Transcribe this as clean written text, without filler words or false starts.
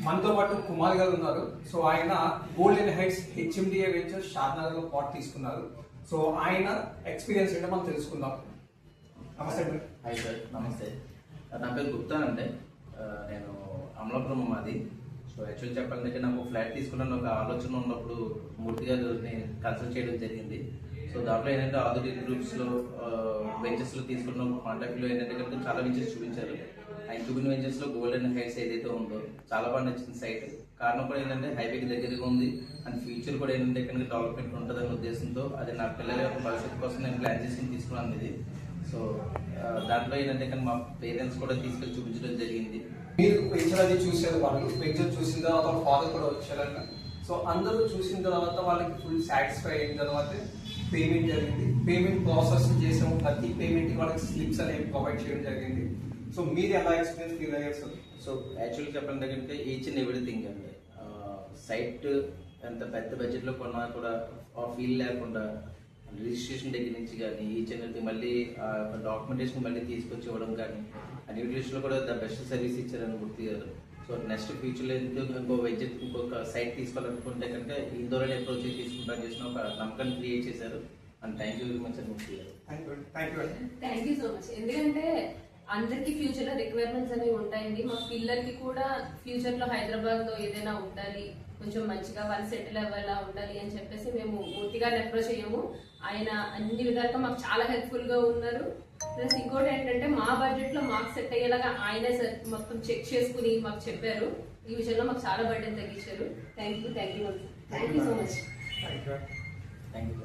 మనతో పాటు కుమార్ గారు ఉన్నారు. సో ఆయన golden heights HMDA ventures Shadnagar లో పాట్ తీసుకున్నారు. సో ఆయన ఎక్స్పీరియన్స్ ఏంటో మనం తెలుసుకుందాం. నమస్తే. హాయ్ సార్, నమస్తే. నా పేరు గుప్తా అండి. నేను అమలాపురం మాది. సో యాక్చువల్లీ చెప్పాలంటే నాకు ఫ్లాట్ తీసుకున్నాను ఒక ఆలోచన ఉన్నప్పుడు మూర్తి గారిని కన్సల్ట్ చేయడం జరిగింది. సో దాంట్లో ఏంటంటే ఆల్రెడీ గ్రూప్స్లో వెంచర్స్లో తీసుకున్న కాంటాక్ట్లో ఏంటంటే కనుక చాలా వెంచర్స్ చూపించారు. ఆయన చూపిన వెంచర్స్లో గోల్డెన్ హైట్స్ ఏదైతే ఉందో చాలా బాగా నచ్చింది సైట్. కారణం కూడా ఏంటంటే హైవేకి దగ్గరగా ఉంది అండ్ ఫ్యూచర్ కూడా ఏంటంటే కనుక డెవలప్మెంట్ ఉంటుందనే ఉద్దేశంతో అది నా పిల్లల యొక్క భవిష్యత్తు కోసం నేను ప్లాన్ చేసుకుని తీసుకున్నాను ఇది. సో దాంట్లో ఏంటంటే కనుక మా పేరెంట్స్ కూడా తీసుకెళ్ళి చూపించడం జరిగింది. మీరు వెంచర్ అది చూసారు, వాళ్ళు వెంచర్ చూసిన తర్వాత వాళ్ళ ఫాదర్ కూడా వచ్చారన్న. సో అందరూ చూసిన తర్వాత వాళ్ళకి ఫుల్ సాటిస్ఫై అయిన తర్వాత పేమెంట్ జరిగింది. పేమెంట్ ప్రాసెస్ చేసాము, ప్రతి పేమెంట్కి వాళ్ళకి స్లిప్స్ అనేవి ప్రొవైడ్ చేయడం జరిగింది. సో మీరు ఎలా ఎక్స్పీరియన్స్ ఫీల్ అయ్యారు సార్? సో యాక్చువల్గా చెప్పాలంటే కనుక ఈచ్ అండ్ ఎవ్రీథింగ్ అండి. సైట్ ఎంత పెద్ద బడ్జెట్లో కొన్నా కూడా ఆ ఫీల్ లేకుండా రిజిస్ట్రేషన్ దగ్గర నుంచి కానీ ఈచ్ అండ్ ఎవ్రీథింగ్ మళ్ళీ డాక్యుమెంటేషన్ మళ్ళీ తీసుకొచ్చి ఇవ్వడం కానీ అండ్ యూటిలిటీస్లో కూడా ద బెస్ట్ సర్వీస్ ఇచ్చారని గుర్తు గారు. సో నెక్స్ట్ ఫ్యూచర్లో ఇంకొక సైట్ తీసుకోవాలనుకుంటే కనుక ఇందోరని అప్రోచ్ తీసుకుంటాను చేసిన ఒక నమ్మకాన్ని క్రియేట్ చేశారు. And thank you very much అని ముఖ్య గారు. Thank you so much. ఎందుకంటే అందరికి ఫ్యూచర్ లో రిక్వైర్మెంట్స్ అనేవి ఉంటాయండి. మా పిల్లలకి కూడా ఫ్యూచర్ లో హైదరాబాద్ లో ఏదైనా ఉండాలి, కొంచెం మంచిగా వాళ్ళు సెటిల్ అవ్వాలా ఉండాలి అని చెప్పేసి మేము మూర్తిగా అప్రోచ్ అయ్యాము. ఆయన అన్ని విధాలుగా మాకు చాలా హెల్ప్ఫుల్ గా ఉన్నారు. ప్లస్ ఇంకోటి ఏంటంటే మా బడ్జెట్ లో మాకు సెట్ అయ్యేలాగా ఆయనే మొత్తం చెక్ చేసుకుని మాకు చెప్పారు. ఈ విషయంలో మాకు చాలా బడ్జెట్ తగ్గించారు. Thank you so much. Thank you.